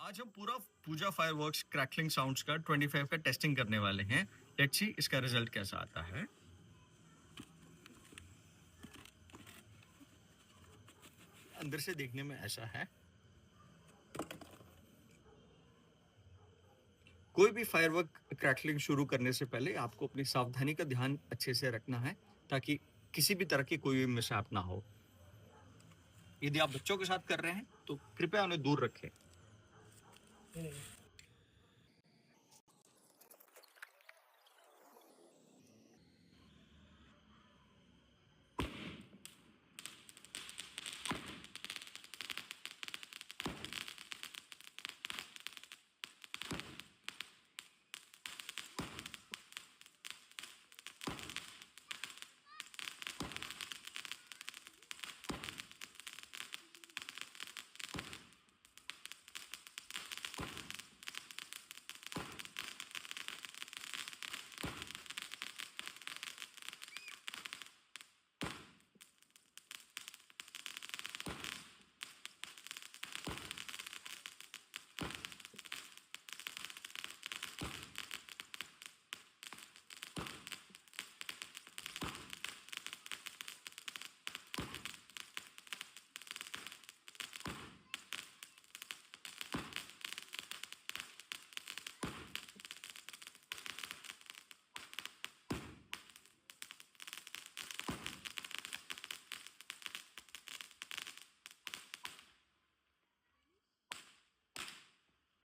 आज हम पूरा पूजा फायरवर्क्स क्रैकलिंग साउंड्स का 25 का टेस्टिंग करने वाले हैं। लेट्स सी इसका रिजल्ट कैसा आता है। अंदर से देखने में ऐसा है। कोई भी फायरवर्क क्रैकलिंग शुरू करने से पहले आपको अपनी सावधानी का ध्यान अच्छे से रखना है ताकि किसी भी तरह की कोई भी मिसहैप ना हो। यदि आप बच्चों के साथ कर रहे हैं तो कृपया उन्हें दूर रखें।